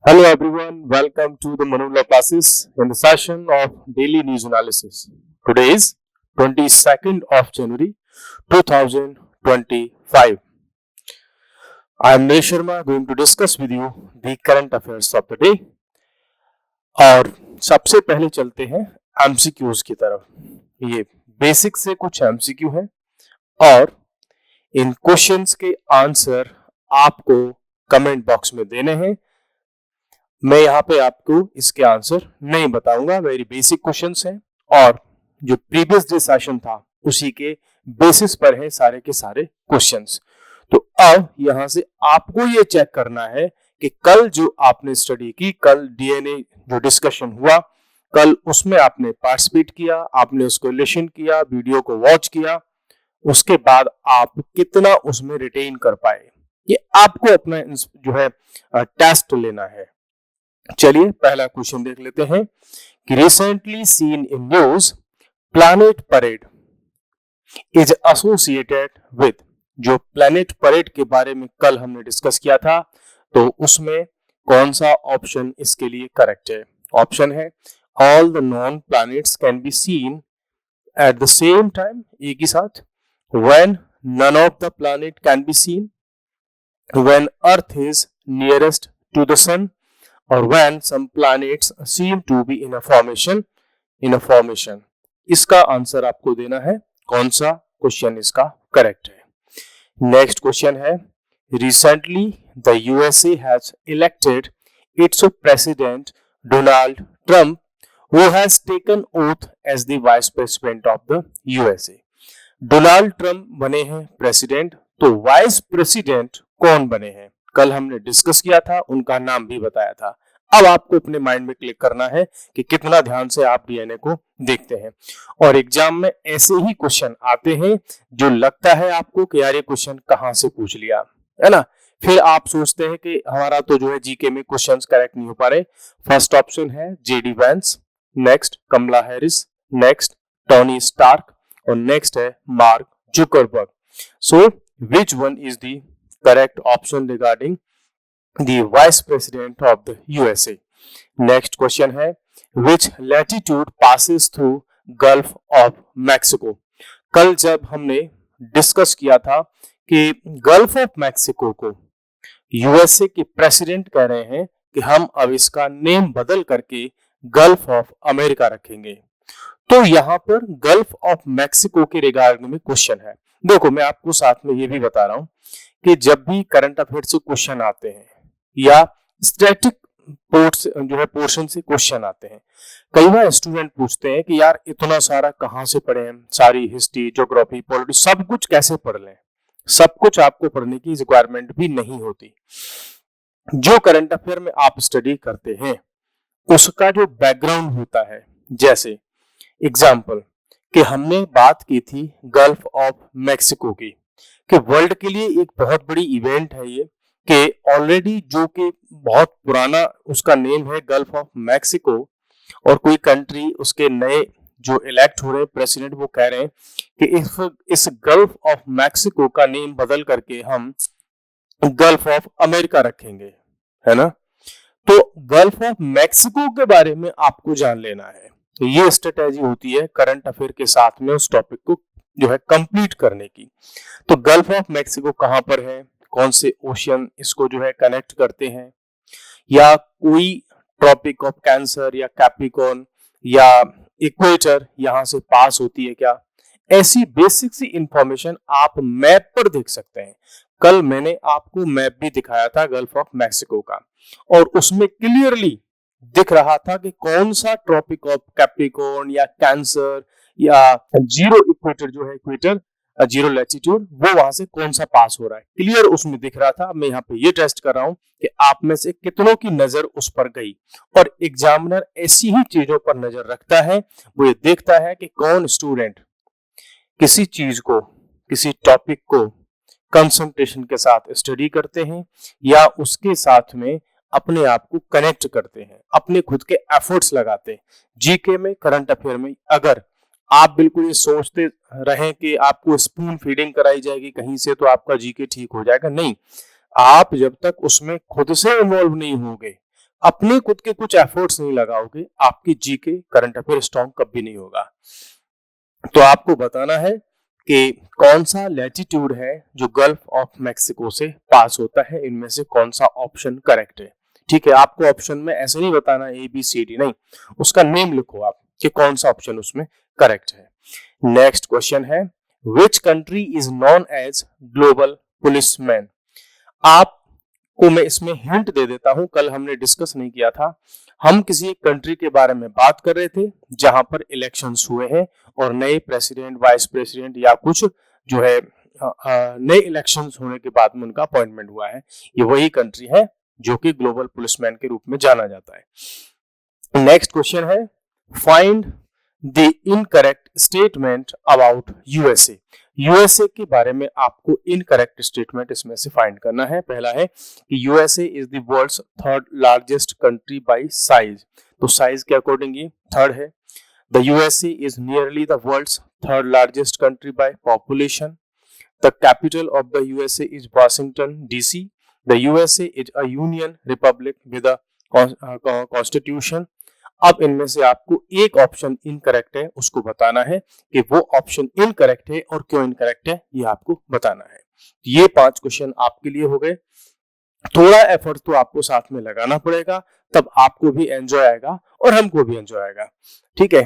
Hello everyone, welcome to the Manula classes in the session of daily news analysis. Today is 22nd of January 2025. I am Neil Sharma going to discuss with you the current affairs of the day. और सबसे पहले चलते हैं MCQs की तरफ। ये basic से कुछ एमसीक्यू हैं और इन क्वेश्चंस के आंसर आपको कमेंट बॉक्स में देने हैं। मैं यहाँ पे आपको इसके आंसर नहीं बताऊंगा, वेरी बेसिक क्वेश्चंस हैं और जो प्रीवियस डे सेशन था उसी के बेसिस पर है सारे के सारे क्वेश्चंस। तो अब यहाँ से आपको ये चेक करना है कि कल जो आपने स्टडी की, कल डीएनए जो डिस्कशन हुआ, कल उसमें आपने पार्टिसिपेट किया, आपने उसको लिसन किया, वीडियो को वॉच किया, उसके बाद आप कितना उसमें रिटेन कर पाए, ये आपको अपना जो है टेस्ट लेना है। चलिए पहला क्वेश्चन देख लेते हैं कि recently seen in news planet parade is associated with. जो प्लैनेट परेड के बारे में कल हमने डिस्कस किया था, तो उसमें कौन सा ऑप्शन इसके लिए करेक्ट है? ऑप्शन है all the known planets can be seen at the same time, एक ही साथ, when none of the planet can be seen, when earth is nearest to the sun, और when some planets seem to be in a formation। इसका answer आपको देना है, कौन सा क्वेश्चन इसका करेक्ट है। नेक्स्ट क्वेश्चन है recently the USA has elected its president Donald Trump who has taken oath as the vice president of the USA. Donald Trump बने हैं प्रेसिडेंट, तो वाइस प्रेसिडेंट कौन बने हैं? कल हमने डिस्कस किया था, उनका नाम भी बताया था। अब आपको अपने माइंड में क्लिक करना है कि कितना ध्यान से आप डीएनए को देखते हैं। और एग्जाम में ऐसे ही क्वेश्चन आते हैं जो लगता है आपको कि यार ये क्वेश्चन कहां से पूछ लिया, है ना। फिर आप सोचते हैं कि हमारा तो जो है जीके में क्वेश्चंस करेक्ट नहीं हो पा रहे। फर्स्ट ऑप्शन है जेडी वैंस, नेक्स्ट कमला हैरिस, नेक्स्ट टोनी स्टार्क और नेक्स्ट है mark Zuckerberg. So which one is the correct option regarding the vice president of the USA? Next question है which latitude passes through Gulf of Mexico? कल जब हमने discuss किया था कि gulf of Mexico को यूएसए के प्रेसिडेंट कह रहे हैं कि हम अब इसका नेम बदल करके गल्फ ऑफ अमेरिका रखेंगे। तो यहाँ पर गल्फ ऑफ मैक्सिको के रिगार्डिंग में क्वेश्चन है। देखो मैं आपको साथ में ये भी बता रहा हूं कि जब भी करंट अफेयर से क्वेश्चन आते हैं या स्टैटिक जो है पोर्शन से क्वेश्चन आते हैं, कई बार स्टूडेंट पूछते हैं कि यार इतना सारा कहां से पढ़े हम, सारी हिस्ट्री, ज्योग्राफी, पॉलिटिक्स सब कुछ कैसे पढ़ लें? सब कुछ आपको पढ़ने की रिक्वायरमेंट भी नहीं होती। जो करंट अफेयर में आप स्टडी करते हैं उसका जो बैकग्राउंड होता है, जैसे एग्जाम्पल कि हमने बात की थी गल्फ ऑफ मैक्सिको की, कि वर्ल्ड के लिए एक बहुत बड़ी इवेंट है ये, कि ऑलरेडी जो कि बहुत पुराना उसका नेम है गल्फ ऑफ मैक्सिको, और कोई कंट्री उसके नए जो इलेक्ट हो रहे प्रेसिडेंट वो कह रहे हैं कि इस गल्फ ऑफ मैक्सिको का नेम बदल करके हम गल्फ ऑफ अमेरिका रखेंगे, है ना। तो गल्फ ऑफ मैक्सिको के बारे में आपको जान लेना है। ये स्ट्रेटेजी होती है करंट अफेयर के साथ में उस टॉपिक को जो है कंप्लीट करने की। तो गल्फ ऑफ मैक्सिको कहां पर है, कौन से ओशियन इसको जो है कनेक्ट करते हैं, या कोई ट्रॉपिक ऑफ कैंसर या कैप्रिकॉर्न या इक्वेटर यहां से पास होती है क्या, ऐसी बेसिक सी इंफॉर्मेशन आप मैप पर देख सकते हैं। कल मैंने आपको मैप भी दिखाया था गल्फ ऑफ मैक्सिको का, और उसमें क्लियरली दिख रहा था कि कौन सा ट्रॉपिक ऑफ कैप्रिकॉर्न या कैंसर या जीरो इक्वेटर जो है, इक्वेटर जीरो लैटिट्यूड, वो वहां से कौन सा पास हो रहा है, क्लियर उसमें दिख रहा था। मैं यहाँ पे ये टेस्ट कर रहा हूं कि आप में से कितनों की नजर उस पर गई। और एग्जामिनर ऐसी ही चीजों पर नजर रखता है, वो ये देखता है कि कौन स्टूडेंट किसी चीज को, किसी टॉपिक को कंसंट्रेशन के साथ स्टडी करते हैं या उसके साथ में अपने आप को कनेक्ट करते हैं, अपने खुद के एफर्ट्स लगाते हैं। जीके में, करंट अफेयर में अगर आप बिल्कुल ये सोचते रहें कि आपको स्पून फीडिंग कराई जाएगी कहीं से तो आपका जीके ठीक हो जाएगा, नहीं। आप जब तक उसमें खुद से इन्वॉल्व नहीं होंगे, अपने खुद के कुछ एफर्ट्स नहीं लगाओगे, आपकी जीके करंट अफेयर स्ट्रॉन्ग कभी नहीं होगा। तो आपको बताना है कि कौन सा लैटिट्यूड है जो गल्फ ऑफ मैक्सिको से पास होता है, इनमें से कौन सा ऑप्शन करेक्ट है। ठीक है, आपको ऑप्शन में ऐसे नहीं बताना ए बी सी डी, नहीं, उसका नेम लिखो आप कि कौन सा ऑप्शन उसमें करेक्ट है। नेक्स्ट क्वेश्चन है, which country is known as global policeman. आपको मैं इसमें हिंट दे देता हूं, कल हमने डिस्कस नहीं किया था। हम किसी एक कंट्री के बारे में बात कर रहे थे जहां पर इलेक्शंस हुए हैं और नए प्रेसिडेंट, वाइस प्रेसिडेंट या कुछ जो है नए इलेक्शंस होने के बाद में उनका अपॉइंटमेंट हुआ है। ये वही कंट्री है जो कि ग्लोबल पुलिसमैन के रूप में जाना जाता है। नेक्स्ट क्वेश्चन है, find the incorrect statement about USA. USA के बारे में आपको इनकरेक्ट स्टेटमेंट इसमें से फाइंड करना है। पहला है कि USA is the world's third largest country by size. तो साइज के अकॉर्डिंग ये थर्ड है। The USA is nearly the world's third largest country by population. The capital of the USA is Washington DC. The USA is a union republic with a constitution. अब इनमें से आपको एक option incorrect है, उसको बताना है कि वो ऑप्शन इनकरेक्ट है और क्यों इनकरेक्ट है, ये आपको बताना है। ये 5 क्वेश्चन आपके लिए हो गए। थोड़ा एफर्ट तो आपको साथ में लगाना पड़ेगा, तब आपको भी एंजॉय आएगा और हमको भी एंजॉय आएगा। ठीक है,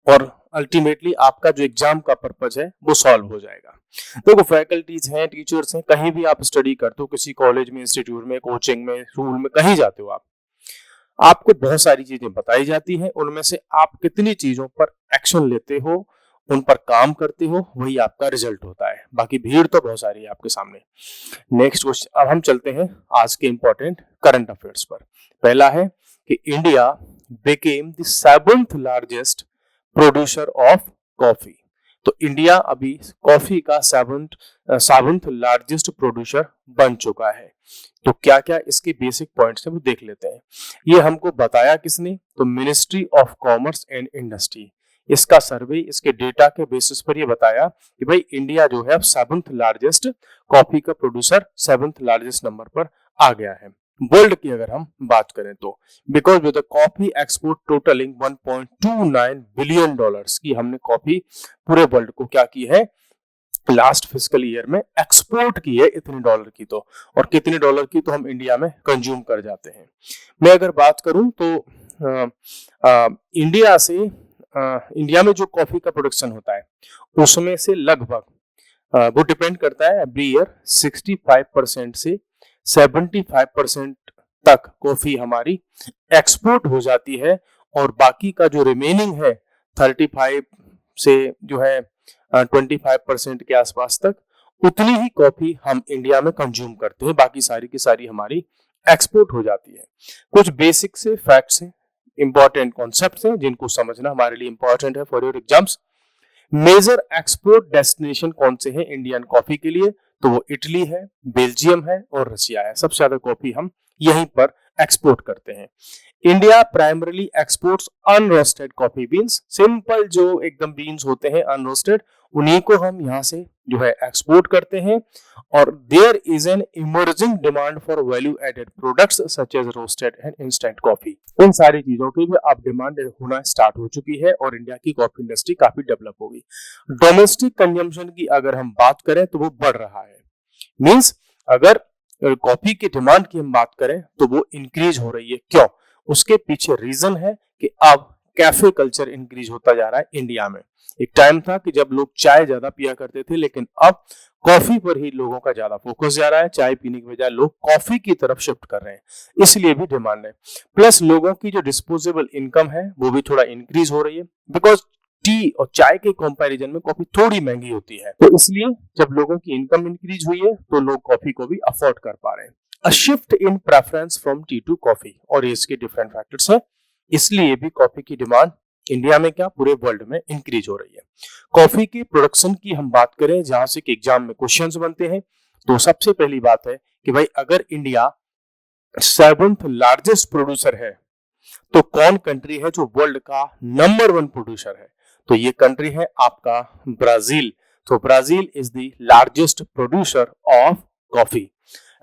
और अल्टीमेटली आपका जो एग्जाम का पर्पज है वो सॉल्व हो जाएगा। देखो, फैकल्टीज हैं, टीचर्स हैं, कहीं भी आप स्टडी करते हो, किसी कॉलेज में, इंस्टीट्यूट में, कोचिंग में, स्कूल में, कहीं जाते हो आपको बहुत सारी चीजें बताई जाती हैं। उनमें से आप कितनी चीजों पर एक्शन लेते हो, उन पर काम करते हो, वही आपका रिजल्ट होता है। बाकी भीड़ तो बहुत सारी है आपके सामने। नेक्स्ट क्वेश्चन, अब हम चलते हैं आज के इंपॉर्टेंट करंट अफेयर्स पर। पहला है कि India became the 7th largest producer of coffee. तो इंडिया अभी कॉफी का 7th लार्जेस्ट प्रोड्यूसर बन चुका है। तो क्या क्या इसके बेसिक पॉइंट्स हैं वो देख लेते हैं। ये हमको बताया किसने? तो ministry of commerce and industry. इसका सर्वे, इसके डेटा के बेसिस पर ये बताया कि भाई इंडिया जो है अब 7th लार्जेस्ट कॉफी का प्रोड्यूसर 7th लार्जेस्ट नंबर पर आ गया है। वर्ल्ड की अगर हम बात करें तो because with the coffee export totalling 1.29 billion dollars की हमने कॉफी पूरे वर्ल्ड को क्या की है, लास्ट फिस्कल ईयर में एक्सपोर्ट की है इतने डॉलर की। तो और कितने डॉलर की तो हम इंडिया में कंज्यूम कर जाते हैं। मैं अगर बात करूं तो इंडिया में जो कॉफी का प्रोडक्शन होता है उसमें से लगभग वो डिपेंड करता है एवरी ईयर 65% से 75% तक कॉफी हमारी एक्सपोर्ट हो जाती है और बाकी का जो रिमेनिंग है 35 से जो है 25% के आसपास तक उतनी ही कॉफी हम इंडिया में कंज्यूम करते हैं। बाकी सारी की सारी हमारी एक्सपोर्ट हो जाती है। कुछ बेसिक से फैक्ट्स हैं, इंपॉर्टेंट कॉन्सेप्ट्स हैं जिनको समझना हमारे लिए इंपॉर्टेंट है for your exams. Major export destination कौन से हैं इंडियन कॉफी के लिए? तो वो इटली है, बेल्जियम है और रशिया है। सबसे ज्यादा कॉफी हम यहीं पर एक्सपोर्ट करते हैं। India primarily exports unroasted coffee beans. Simple जो एकदम बीन्स होते हैं अनरोस्टेड, उन्हीं को हम यहाँ से जो है एक्सपोर्ट करते हैं। और there is an emerging demand for value added products such as roasted and instant coffee. इन सारी चीजों की भी अब डिमांड होना स्टार्ट हो चुकी है और इंडिया की कॉफी इंडस्ट्री काफी डेवलप होगी। डोमेस्टिक कंजम्पशन की अगर हम बात करें तो वो बढ़ रहा है। मींस अगर कॉफी की डिमांड की हम बात करें तो वो इंक्रीज हो रही है। क्यों? उसके पीछे रीजन है कि अब कैफे कल्चर इंक्रीज होता जा रहा है इंडिया में। एक टाइम था कि जब लोग चाय ज्यादा पिया करते थे, लेकिन अब कॉफी पर ही लोगों का ज्यादा फोकस जा रहा है। चाय पीने की बजाय लोग कॉफी की तरफ शिफ्ट कर रहे हैं, इसलिए भी डिमांड है। प्लस लोगों की जो डिस्पोजेबल इनकम है वो भी थोड़ा इंक्रीज हो रही है, बिकॉज टी और चाय के कंपैरिजन में कॉफी थोड़ी महंगी होती है। तो इसलिए जब लोगों की इनकम इंक्रीज हुई है तो लोग कॉफी को भी अफोर्ड कर पा रहे हैं। A shift in preference from tea to coffee, और इसके डिफरेंट फैक्टर्स हैं, इसलिए भी कॉफी की डिमांड इंडिया में क्या पूरे वर्ल्ड में इंक्रीज हो रही है। कॉफी की प्रोडक्शन की हम बात करें जहां से कि एग्जाम में क्वेश्चंस बनते हैं, तो सबसे पहली बात है कि भाई अगर इंडिया 7th लार्जेस्ट प्रोड्यूसर है तो कौन कंट्री है जो वर्ल्ड का नंबर 1 प्रोड्यूसर है? तो ये कंट्री है आपका ब्राजील। तो Brazil is the largest producer of coffee,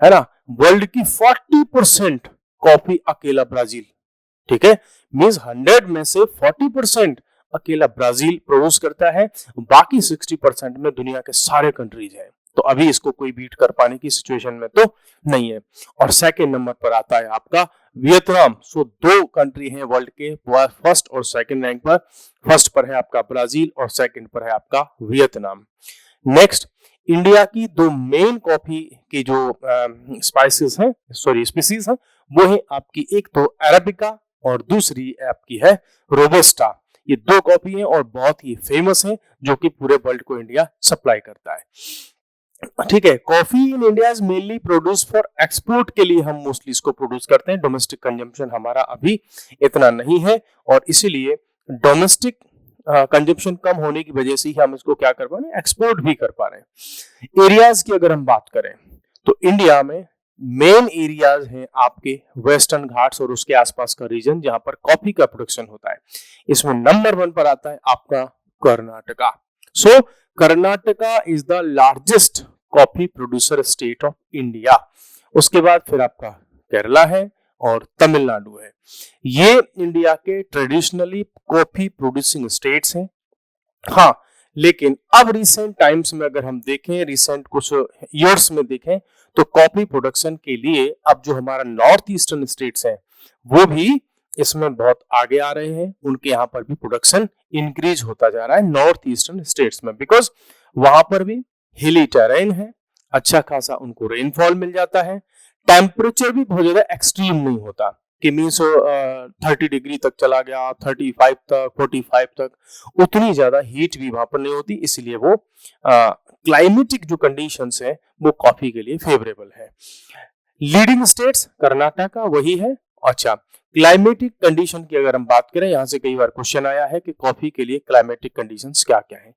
है ना। वर्ल्ड की 40% कॉफी अकेला ब्राजील, ठीक है, मींस 100 में से 40% अकेला ब्राजील प्रोड्यूस करता है, बाकी 60% में दुनिया के सारे कंट्रीज हैं। तो अभी इसको कोई बीट कर पाने की सिचुएशन में तो नहीं है। और सेकंड नंबर पर आता है आपका वियतनाम। सो दो कंट्री हैं वर्ल्ड के, फर्स्ट और सेकंड रैंक पर। फर्स्ट पर है आपका ब्राजील और सेकंड पर है आपका वियतनाम। नेक्स्ट, इंडिया की दो मेन कॉफी की जो स्पाइसेस हैं, सॉरी स्पीसीज हैं, वो है आपकी एक तो अरेबिका और दूसरी आपकी है रोबस्टा। ये दो कॉफी हैं और बहुत ही फेमस हैं, जो कि पूरे वर्ल्ड को इंडिया सप्लाई करता है, ठीक है। Coffee in India is mainly produce for export के लिए हम मोस्टली इसको प्रोड्यूस करते हैं। डोमेस्टिक कंजम्पशन हमारा अभी इतना नहीं है और इसीलिए डोमेस्टिक कंजम्पशन कम होने की वजह से ही हम इसको क्या कर पा रहे हैं, एक्सपोर्ट भी कर पा रहे हैं। एरियाज की अगर हम बात करें तो इंडिया में मेन एरियाज हैं आपके वेस्टर्न घाट्स और उसके आसपास का रीजन, जहां पर कॉफी का प्रोडक्शन होता है। इसमें नंबर 1 पर आता है आपका Karnataka. So Karnataka is the largest coffee producer state of India. उसके बाद फिर आपका केरला है और तमिलनाडु है। ये इंडिया के ट्रेडिशनली कॉफी प्रोड्यूसिंग स्टेट्स हैं। हाँ, लेकिन अब रिसेंट टाइम्स में अगर हम देखें, रिसेंट कुछ ईयर्स में देखें, तो कॉफी प्रोडक्शन के लिए अब जो हमारा नॉर्थ ईस्टर्न स्टेट्स हैं वो भी इसमें बहुत आगे आ रहे हैं। उनके यहाँ पर भी प्रोडक्शन इंक्रीज होता जा रहा है नॉर्थ ईस्टर्न स्टेट्स में, बिकॉज वहां पर भी हिली टेरेन है, अच्छा खासा उनको रेनफॉल मिल जाता है, टेम्परेचर भी बहुत ज्यादा एक्सट्रीम नहीं होता कि मीन्स 30 डिग्री तक चला गया, 35 तक, 45 तक, उतनी ज्यादा हीट भी वहां पर नहीं होती। इसलिए वो क्लाइमेटिक जो कंडीशंस है वो कॉफी के लिए फेवरेबल है। लीडिंग स्टेट्स कर्नाटका वही है। अच्छा, क्लाइमेटिक कंडीशन की अगर हम बात करें, यहां से कई बार क्वेश्चन आया है कि कॉफी के लिए क्लाइमेटिक कंडीशंस क्या क्या है,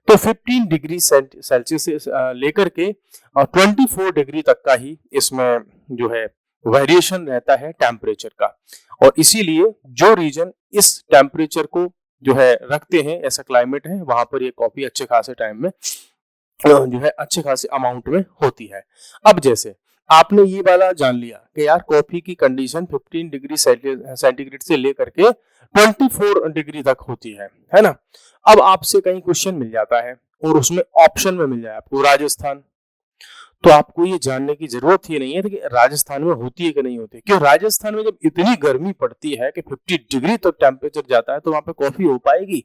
तो 15 डिग्री सेल्सियस से लेकर के 24 डिग्री तक का ही इसमें जो है वेरिएशन रहता है टेम्परेचर का। और इसीलिए जो रीजन इस टेम्परेचर को जो है रखते हैं, ऐसा क्लाइमेट है, वहां पर ये कॉफी अच्छे खासे टाइम में जो है अच्छे खासे अमाउंट में होती है। अब जैसे आपने ये वाला जान लिया कि यार कॉफी की कंडीशन 15 डिग्री सेंटीग्रेड से लेकर के 24 डिग्री तक होती है ना। अब आपसे कहीं क्वेश्चन मिल जाता है और उसमें ऑप्शन में मिल जाए आपको राजस्थान, तो आपको ये जानने की जरूरत ही नहीं है कि राजस्थान में होती है कि नहीं होती। क्यों, राजस्थान में जब इतनी गर्मी पड़ती है कि 50 डिग्री तक टेम्परेचर जाता है, तो वहां पे कॉफी हो पाएगी,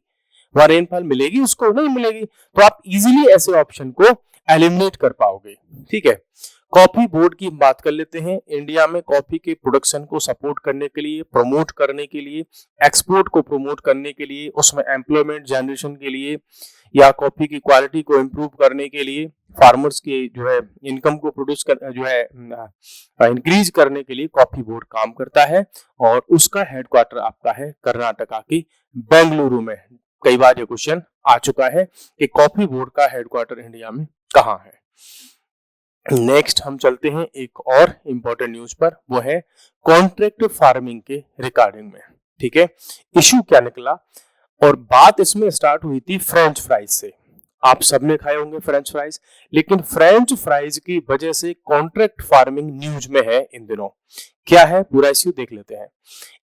वहां रेनफॉल मिलेगी, उसको नहीं मिलेगी। तो आप इजीली ऐसे ऑप्शन को एलिमिनेट कर पाओगे, ठीक है। कॉफी बोर्ड की बात कर लेते हैं। इंडिया में कॉफी के प्रोडक्शन को सपोर्ट करने के लिए, प्रमोट करने के लिए, एक्सपोर्ट को प्रमोट करने के लिए, उसमें एम्प्लॉयमेंट जनरेशन के लिए या कॉफी की क्वालिटी को इम्प्रूव करने के लिए, फार्मर्स की जो है इनकम को प्रोड्यूस कर जो है इंक्रीज करने के लिए कॉफी बोर्ड काम करता है। और उसका हेडक्वार्टर आपका है कर्नाटका की बेंगलुरु में। कई बार ये क्वेश्चन आ चुका है कि कॉफी बोर्ड का हेडक्वार्टर इंडिया में कहाँ है। नेक्स्ट हम चलते हैं एक और इंपॉर्टेंट न्यूज पर, वो है कॉन्ट्रैक्ट फार्मिंग के रिगार्डिंग में, ठीक है। इशू क्या निकला, और बात इसमें स्टार्ट हुई थी फ्रेंच फ्राइज से। आप सबने खाए होंगे फ्रेंच फ्राइज, लेकिन फ्रेंच फ्राइज की वजह से कॉन्ट्रैक्ट फार्मिंग न्यूज में है इन दिनों। क्या है पूरा इश्यू देख लेते हैं।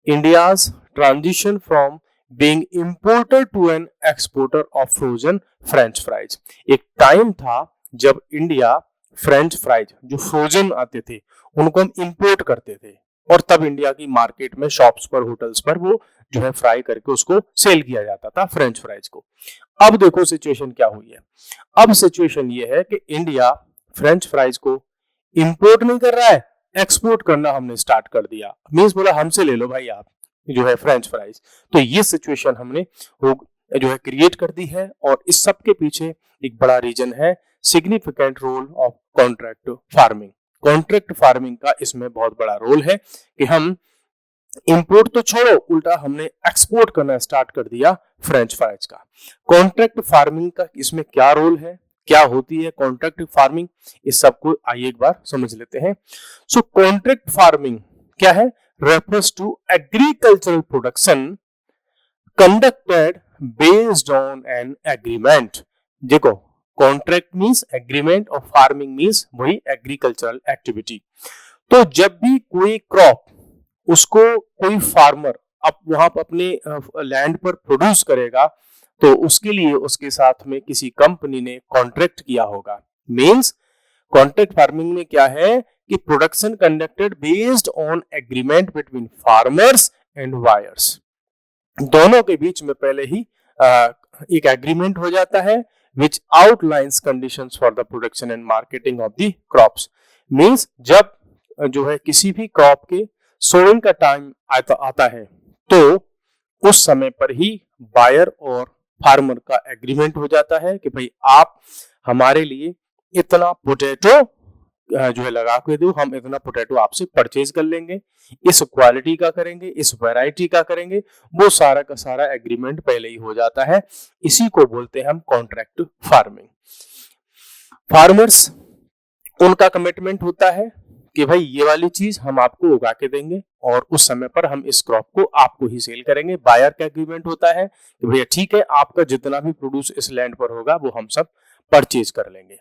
India's transition from being importer to an exporter of frozen French fries. एक टाइम था जब इंडिया फ्रेंच फ्राइज जो फ्रोजन आते थे उनको हम इंपोर्ट करते थे, और तब इंडिया की मार्केट में शॉप्स पर, होटल्स पर वो जो है फ्राई करके उसको सेल किया जाता था फ्रेंच फ्राइज को। अब देखो सिचुएशन क्या हुई है। अब सिचुएशन ये है कि इंडिया फ्रेंच फ्राइज को इंपोर्ट नहीं कर रहा है, एक्सपोर्ट करना हमने स्टार्ट कर दिया। मींस बोला हमसे ले लो भाई आप जो है फ्रेंच फ्राइज। तो ये सिचुएशन हमने जो है क्रिएट कर दी है, और इस सब के पीछे एक बड़ा रीजन है significant role of contract farming. Contract farming का इसमें बहुत बड़ा रोल है कि हम इंपोर्ट तो छोड़ो, उल्टा हमने एक्सपोर्ट करना स्टार्ट कर दिया फ्रेंच फ्राइज का। कॉन्ट्रैक्ट फार्मिंग का इसमें क्या रोल है, क्या होती है कॉन्ट्रैक्ट फार्मिंग, इस सबको आइए एक बार समझ लेते हैं। सो कॉन्ट्रैक्ट फार्मिंग क्या है, refers to agricultural production conducted based on an agreement. देखो, कॉन्ट्रैक्ट मींस एग्रीमेंट और फार्मिंग मींस वही एग्रीकल्चरल एक्टिविटी। तो जब भी कोई क्रॉप उसको कोई फार्मर अब वहां पर अपने लैंड पर प्रोड्यूस करेगा तो उसके लिए उसके साथ में किसी कंपनी ने कॉन्ट्रैक्ट किया होगा। मींस कॉन्ट्रैक्ट फार्मिंग में क्या है कि production conducted based on agreement between farmers and buyers. दोनों के बीच में पहले ही एक एग्रीमेंट हो जाता है which outlines conditions for the production and marketing of the crops। Means जब जो है किसी भी क्रॉप के सोइंग का टाइम आता है तो उस समय पर ही बायर और फार्मर का एग्रीमेंट हो जाता है कि भाई आप हमारे लिए इतना पोटैटो जो है लगा के दो, हम इतना पोटैटो आपसे परचेज कर लेंगे, इस क्वालिटी का करेंगे, इस वैरायटी का करेंगे, वो सारा का सारा एग्रीमेंट पहले ही हो जाता है। इसी को बोलते हैं हम कॉन्ट्रैक्ट फार्मिंग। फार्मर्स उनका कमिटमेंट होता है कि भाई ये वाली चीज हम आपको उगा के देंगे और उस समय पर हम इस क्रॉप को आपको ही सेल करेंगे। बायर का एग्रीमेंट होता है कि भैया ठीक है, आपका जितना भी प्रोड्यूस इस लैंड पर होगा वो हम सब परचेज कर लेंगे।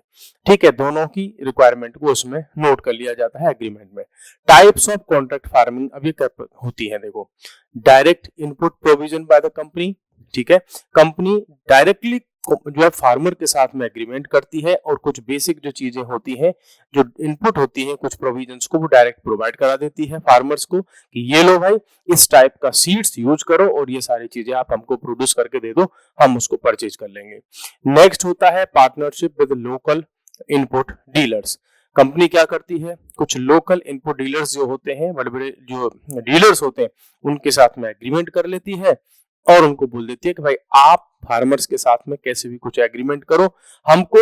ठीक है, दोनों की रिक्वायरमेंट को उसमें नोट कर लिया जाता है एग्रीमेंट में। टाइप्स ऑफ कॉन्ट्रैक्ट फार्मिंग अब ये होती है, देखो, direct input provision by the company. ठीक है, कंपनी डायरेक्टली जो है फार्मर के साथ में एग्रीमेंट करती है और कुछ बेसिक जो चीजें होती हैं, जो इनपुट होती हैं, कुछ प्रोविजंस को वो डायरेक्ट प्रोवाइड करा देती है फार्मर्स को कि ये लो भाई, इस टाइप का सीड्स यूज करो और ये सारी चीजें आप हमको प्रोड्यूस करके दे दो, हम उसको परचेज कर लेंगे। नेक्स्ट होता है partnership with local input dealers. Company क्या करती है, कुछ लोकल इनपुट डीलर्स जो होते हैं, बड़े बड़े जो डीलर्स होते हैं, उनके साथ में एग्रीमेंट कर लेती है और उनको बोल देती है कि भाई आप फार्मर्स के साथ में कैसे भी कुछ एग्रीमेंट करो, हमको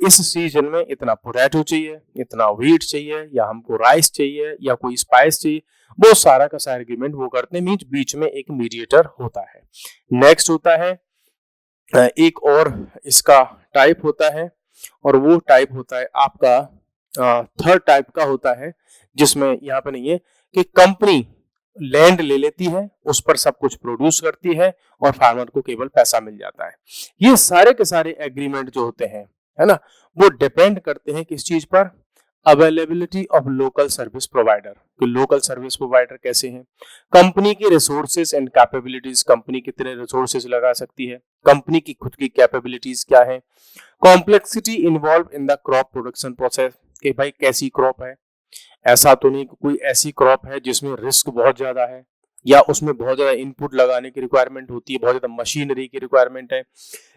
इस सीजन में इतना पोटैटो चाहिए, इतना व्हीट चाहिए, या हमको राइस चाहिए, या कोई स्पाइस चाहिए, वो सारा का सारा एग्रीमेंट वो करते हैं। मींस बीच में एक मीडिएटर होता है। नेक्स्ट होता है एक और इसका टाइप होता है, और वो टाइप होता है आपका थर्ड टाइप का होता है, जिसमें यहाँ पे नहीं है कि कंपनी लैंड ले लेती है, उस पर सब कुछ प्रोड्यूस करती है और फार्मर को केवल पैसा मिल जाता है। ये सारे के सारे एग्रीमेंट जो होते हैं, है ना, वो डिपेंड करते हैं किस चीज पर, availability of local service provider. कि लोकल सर्विस प्रोवाइडर कैसे हैं, कंपनी की रिसोर्सेज एंड कैपेबिलिटीज, कंपनी कितने रिसोर्सेज लगा सकती है, कंपनी की खुद की कैपेबिलिटीज क्या है, complexity involve in the crop production process, कि भाई कैसी क्रॉप है, ऐसा तो नहीं कोई ऐसी क्रॉप है जिसमें रिस्क बहुत ज्यादा है, या उसमें बहुत ज्यादा इनपुट लगाने की रिक्वायरमेंट होती है, बहुत ज्यादा मशीनरी की रिक्वायरमेंट है,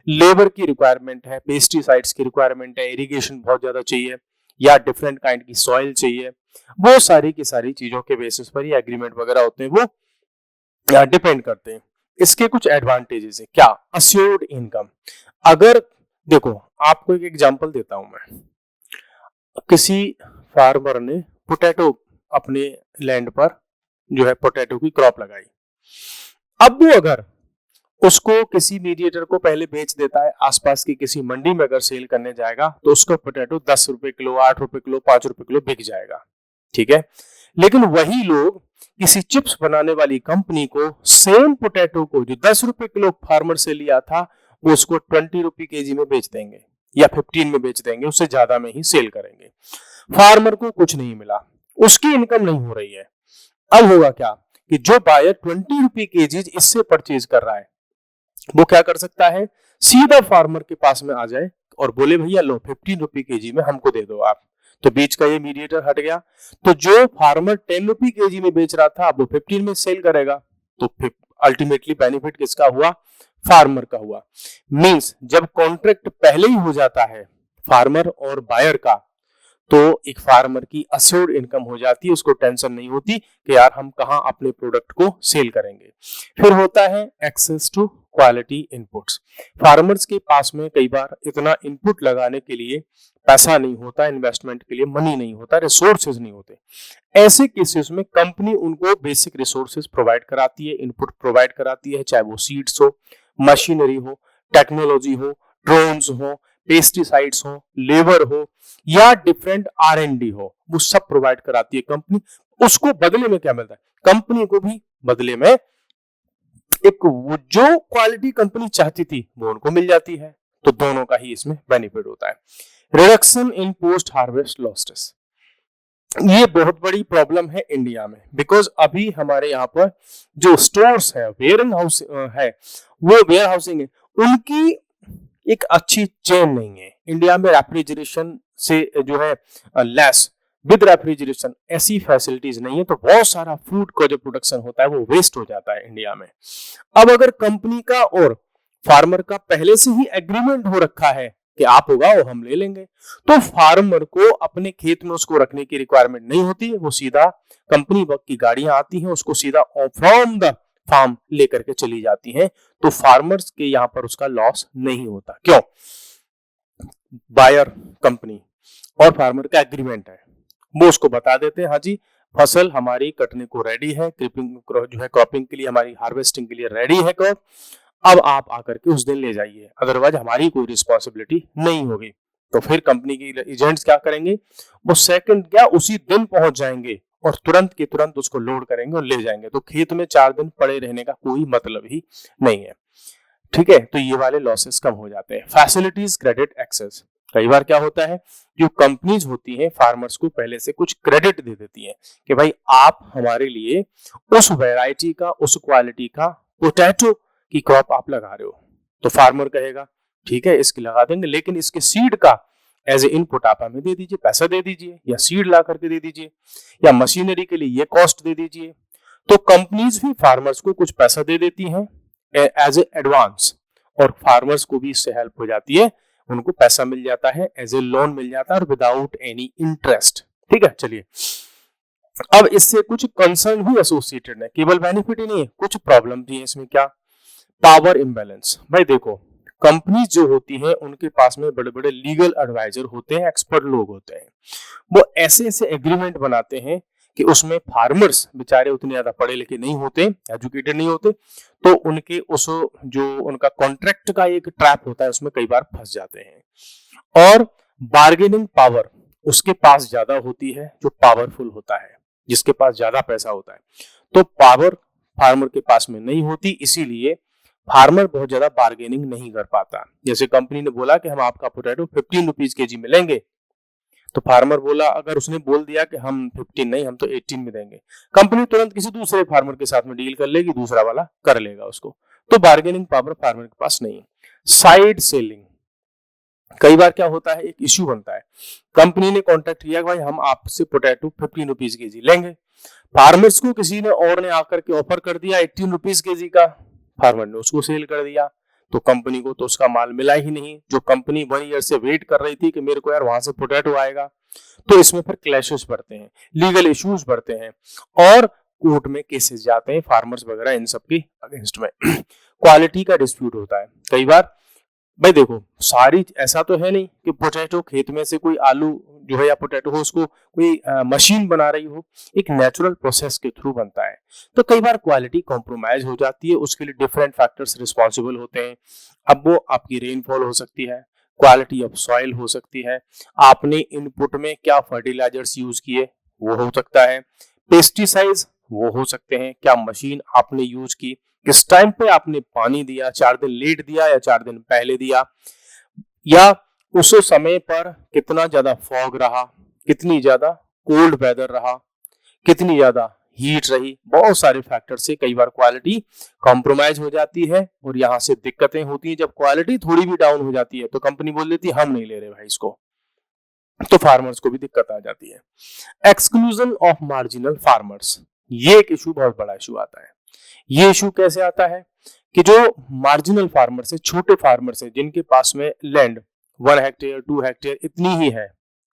लेबर की रिक्वायरमेंट है, पेस्टिसाइड्स की रिक्वायरमेंट है, इरिगेशन बहुत ज्यादा चाहिए, या डिफरेंट काइंड की सॉइल चाहिए। वो सारी की सारी चीजों के बेसिस पर ही एग्रीमेंट वगैरह होते हैं, वो डिपेंड करते हैं। इसके कुछ एडवांटेजेस है क्या, अश्योर्ड इनकम। अगर देखो आपको एक एग्जांपल देता हूं मैं, किसी फार्मर ने पोटैटो अपने लैंड पर जो है पोटैटो की क्रॉप लगाई, अब वो अगर उसको किसी मीडिएटर को पहले बेच देता है, आसपास की किसी मंडी में अगर सेल करने जाएगा तो उसका पोटैटो 10 रुपए किलो, 8 रुपए किलो, 5 रुपए किलो बिक जाएगा। ठीक है, लेकिन वही लोग किसी चिप्स बनाने वाली कंपनी को सेम पोटैटो को जो 10 रुपए किलो फार्मर से लिया था, वो उसको 20 रुपए केजी में बेच देंगे या 15 में बेच देंगे, उससे ज्यादा में ही सेल करेंगे। फार्मर को कुछ नहीं मिला, उसकी इनकम नहीं हो रही है। अब होगा क्या कि जो बायर 20 रुपए केजी इससे परचेज कर रहा है, वो क्या कर सकता है, सीधा फार्मर के पास में आ जाए और बोले भैया लो 15 रुपए केजी में हमको दे दो आप, तो बीच का ये मीडिएटर हट गया। तो जो फार्मर 10 रुपए केजी में बेच रहा था, अब वो 15 में सेल करेगा, तो अल्टीमेटली बेनिफिट किसका हुआ, फार्मर का हुआ। मींस जब कॉन्ट्रैक्ट पहले ही हो जाता है फार्मर और बायर का, तो एक फार्मर की अश्योर्ड इनकम हो जाती है, उसको टेंशन नहीं होती कि यार हम कहां अपने प्रोडक्ट को सेल करेंगे। फिर होता है access to quality inputs. Farmers के पास में कई बार इतना इनपुट लगाने के लिए पैसा नहीं होता, इन्वेस्टमेंट के लिए मनी नहीं होता, रिसोर्सेज नहीं होते। ऐसे केसेस में कंपनी उनको बेसिक रिसोर्सेज प्रोवाइड कराती है, इनपुट प्रोवाइड कराती है, चाहे वो सीड्स हो, मशीनरी हो, टेक्नोलॉजी हो, ड्रोन्स हो, पेस्टिसाइड्स हो, लेबर हो, या डिफरेंट R&D हो, वो सब प्रोवाइड कराती है कंपनी। उसको बदले में क्या मिलता है, कंपनी को भी बदले में एक जो क्वालिटी कंपनी चाहती थी वो उनको मिल जाती है। तो दोनों का ही इसमें बेनिफिट होता है। Reduction in post harvest losses. ये बहुत बड़ी प्रॉब्लम है इंडिया में, बिकॉज अभी हमारे यहाँ पर जो स्टोर्स है, वेयर हाउस है, वो वेयर हाउसिंग है, उनकी एक अच्छी चेन नहीं है। इंडिया में रेफ्रिजरेशन से जो है लेस, विद रेफ्रिजरेशन ऐसी फैसिलिटीज नहीं है, तो बहुत सारा फूड का जो प्रोडक्शन होता है वो वेस्ट हो जाता है इंडिया में। अब अगर कंपनी का और फार्मर का पहले से ही एग्रीमेंट हो रखा है कि आप उगाओ हम ले लेंगे, तो फार्मर को अपने खेत में उसको रखने की रिक्वायरमेंट नहीं होती, वो सीधा कंपनी की गाड़ियां आती हैं, उसको सीधा फ्रॉम द फार्म लेकर के चली जाती हैं, तो फार्मर्स के यहाँ पर उसका लॉस नहीं होता। क्यों? बायर कंपनी और फार्मर का एग्रीमेंट है, वो उसको बता देते हैं हाँ जी फसल हमारी कटने को रेडी है, क्रिपिंग जो है क्रॉपिंग के लिए, हमारी हार्वेस्टिंग के लिए रेडी है क्रॉप, अब आप आकर के उस दिन ले जाइए, अदरवाइज हमारी कोई रिस्पॉन्सिबिलिटी नहीं होगी। तो फिर कंपनी के एजेंट्स क्या करेंगे, वो सेकंड क्या उसी दिन पहुंच जाएंगे और तुरंत के तुरंत उसको लोड करेंगे और ले जाएंगे, तो खेत में 4 दिन पड़े रहने का कोई मतलब ही नहीं है। ठीक है, तो ये वाले लॉसेस कम हो जाते हैं। फैसिलिटीज क्रेडिट एक्सेस, कई बार क्या होता है जो कंपनीज होती हैं फार्मर्स को पहले से कुछ क्रेडिट दे देती हैं कि भाई आप हमारे लिए उस वैरायटी का, उस क्वालिटी का पोटैटो की क्रॉप आप लगा रहे हो, तो फार्मर कहेगा ठीक है इसकी लगा देंगे, लेकिन इसके सीड का एज ए इनपुट आप हमें दे दीजिए, पैसा दे दीजिए, या सीड ला करके दे दीजिए, या मशीनरी के लिए ये कॉस्ट दे दीजिए। तो कंपनीज भी फार्मर्स को कुछ पैसा दे देती हैं एज ए एडवांस, और फार्मर्स को भी इससे हेल्प हो जाती है, उनको पैसा मिल जाता है, एज ए लोन मिल जाता है और विदाउट एनी इंटरेस्ट। ठीक है, चलिए अब इससे कुछ कंसर्न भी एसोसिएटेड है, केवल बेनिफिट ही नहीं है, कुछ प्रॉब्लम भी है इसमें। क्या? Power imbalance. भाई देखो कंपनीज जो होती हैं उनके पास में बड़े बड़े लीगल एडवाइजर होते हैं, एक्सपर्ट लोग होते हैं, वो ऐसे ऐसे एग्रीमेंट बनाते हैं कि उसमें फार्मर्स बेचारे उतने ज्यादा पढ़े लिखे नहीं होते, एजुकेटेड नहीं होते, तो उनके उस जो उनका कॉन्ट्रैक्ट का एक ट्रैप होता है उसमें कई बार फंस जाते हैं। और बार्गेनिंग पावर उसके पास ज्यादा होती है जो पावरफुल होता है, जिसके पास ज्यादा पैसा होता है, तो पावर फार्मर के पास में नहीं होती, इसीलिए फार्मर बहुत ज्यादा बार्गेनिंग नहीं कर पाता। जैसे कंपनी ने बोला कि हम आपका पोटैटो 15 रुपीज केजी में लेंगे, तो फार्मर बोला, अगर उसने बोल दिया कि हम 15 नहीं हम तो 18 में देंगे, कंपनी तुरंत किसी दूसरे फार्मर के साथ में डील कर लेगी, दूसरा वाला कर लेगा उसको, तो बार्गेनिंग पावर फार्मर के पास नहीं है। साइड सेलिंग, कई बार क्या होता है एक इश्यू बनता है, कंपनी ने कॉन्ट्रैक्ट किया भाई हम आपसे पोटैटो 15 रुपीज केजी लेंगे, फार्मर्स को किसी ने और ने आकर के ऑफर कर दिया 18 रुपीज केजी का, फार्मर ने उसको सेल कर दिया, तो कंपनी को तो उसका माल मिला ही नहीं, जो कंपनी 1 ईयर से वेट कर रही थी कि मेरे को यार वहां से पोटैटो आएगा। तो इसमें फिर क्लैशेस बढ़ते हैं, लीगल इश्यूज बढ़ते हैं, और कोर्ट में केसेस जाते हैं फार्मर्स वगैरह इन सब की अगेंस्ट में। क्वालिटी का डिस्प्यूट होता है कई बार। भाई देखो सारी ऐसा तो है नहीं कि पोटैटो खेत में से कोई आलू जो है या पोटैटो हो उसको कोई मशीन बना रही हो, एक नेचुरल प्रोसेस के थ्रू बनता है, तो कई बार क्वालिटी कॉम्प्रोमाइज हो जाती है, उसके लिए डिफरेंट फैक्टर्स रिस्पॉन्सिबल होते हैं। अब वो आपकी रेनफॉल हो सकती है, क्वालिटी ऑफ सॉइल हो सकती है, आपने इनपुट में क्या फर्टिलाइजर्स यूज किए वो हो सकता है, पेस्टिसाइड्स वो हो सकते हैं, क्या मशीन आपने यूज की, किस टाइम पे आपने पानी दिया, 4 दिन लेट दिया या 4 दिन पहले दिया, या उस समय पर कितना ज्यादा फॉग रहा, कितनी ज्यादा कोल्ड वेदर रहा, कितनी ज्यादा हीट रही, बहुत सारे फैक्टर से कई बार क्वालिटी कॉम्प्रोमाइज हो जाती है, और यहाँ से दिक्कतें होती है। जब क्वालिटी थोड़ी भी डाउन हो जाती है तो कंपनी बोल देती है हम नहीं ले रहे भाई इसको, तो फार्मर्स को भी दिक्कत आ जाती है। एक्सक्लूजन ऑफ मार्जिनल फार्मर्स, ये एक इशू बहुत बड़ा इशू आता है। ये इशू कैसे आता है कि जो मार्जिनल फार्मर्स है, छोटे फार्मर्स है, जिनके पास में लैंड 1 हेक्टेयर 2 हेक्टेयर इतनी ही है,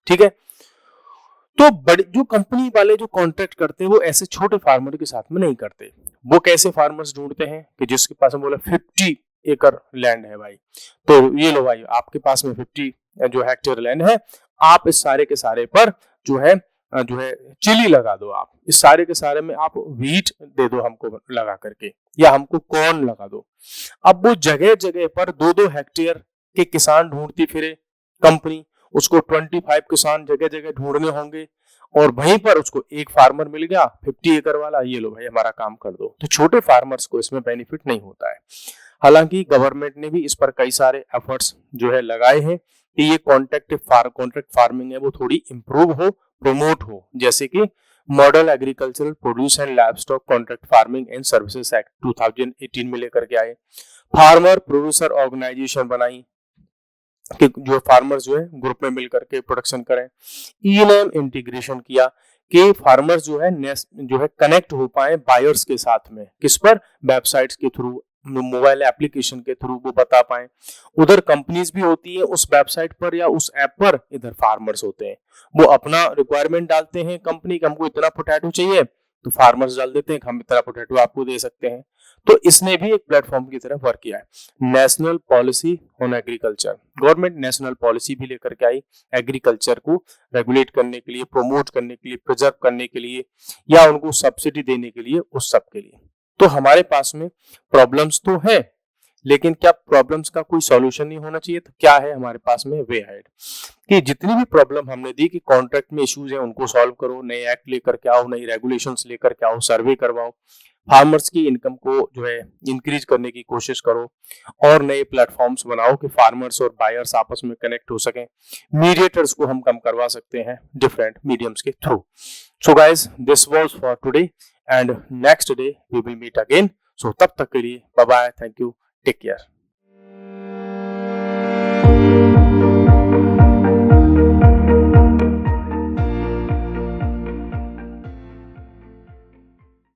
ठीक है, तो बड़े जो कंपनी वाले जो कॉन्ट्रैक्ट करते हैं वो ऐसे छोटे फार्मर के साथ में नहीं करते। वो कैसे फार्मर्स ढूंढते हैं कि जिसके पास में बोला 50 एकड़ लैंड है भाई, तो ये लो भाई आपके पास में 50 जो हेक्टेयर लैंड है, आप इस सारे के सारे पर जो है चिली लगा दो, आप इस सारे के सारे में आप व्हीट दे दो हमको लगा करके, या हमको कॉर्न लगा दो। अब वो जगह जगह पर 2-2 हेक्टेयर के किसान ढूंढती फिरे कंपनी, उसको 25 किसान जगह जगह ढूंढने होंगे, और वहीं पर उसको एक फार्मर मिल गया 50 एकड़ वाला, ये लो भाई हमारा काम कर दो। तो छोटे फार्मर्स को इसमें बेनिफिट नहीं होता है। हालांकि गवर्नमेंट ने भी इस पर कई सारे एफर्ट्स जो है लगाए हैं कि ये कॉन्ट्रैक्ट फार्मिंग है वो थोड़ी इंप्रूव हो, प्रमोट हो, जैसे कि model agricultural produce and livestock contract farming and services act 2018 में लेकर के आए। फार्मर प्रोड्यूसर ऑर्गेनाइजेशन बनाई कि जो फार्मर्स जो है ग्रुप में मिलकर के प्रोडक्शन करें। ई-नैम इंटीग्रेशन किया कि फार्मर्स जो है कनेक्ट हो पाए बायर्स के साथ में, किस पर, वेबसाइट्स के थ्रू, मोबाइल एप्लीकेशन के थ्रू वो बता पाए। उधर कंपनीज भी होती है उस वेबसाइट पर या उस ऐप पर, इधर फार्मर्स होते हैं, वो अपना रिक्वायरमेंट डालते हैं कंपनी का, हमको इतना पोटैटो चाहिए, तो फार्मर्स डाल देते हैं हम इतना पोटैटो आपको दे सकते हैं। तो इसने भी एक प्लेटफॉर्म की तरह वर्क किया है। National policy on agriculture, government national policy भी लेकर के आई एग्रीकल्चर को रेगुलेट करने के लिए, प्रोमोट करने के लिए, प्रिजर्व करने के लिए, या उनको सब्सिडी देने के लिए, उस सब के लिए। तो हमारे पास में प्रॉब्लम्स तो है, लेकिन क्या प्रॉब्लम्स का कोई सॉल्यूशन नहीं होना चाहिए? तो क्या है हमारे पास में वे हेड, कि जितनी भी प्रॉब्लम हमने दी कि कॉन्ट्रैक्ट में इश्यूज हैं उनको सॉल्व करो, नए एक्ट लेकर के आओ, नई रेगुलेशंस लेकर के आओ, सर्वे करवाओ, फार्मर्स की इनकम को जो है इंक्रीज करने की कोशिश करो, और नए प्लेटफॉर्म्स बनाओ कि फार्मर्स और बायर्स आपस में कनेक्ट हो सकें। मीडिएटर्स को हम कम करवा सकते हैं डिफरेंट मीडियम्स के through. So guys, this was for today and next day we will meet again. So तब तक के लिए bye bye, thank you, take care.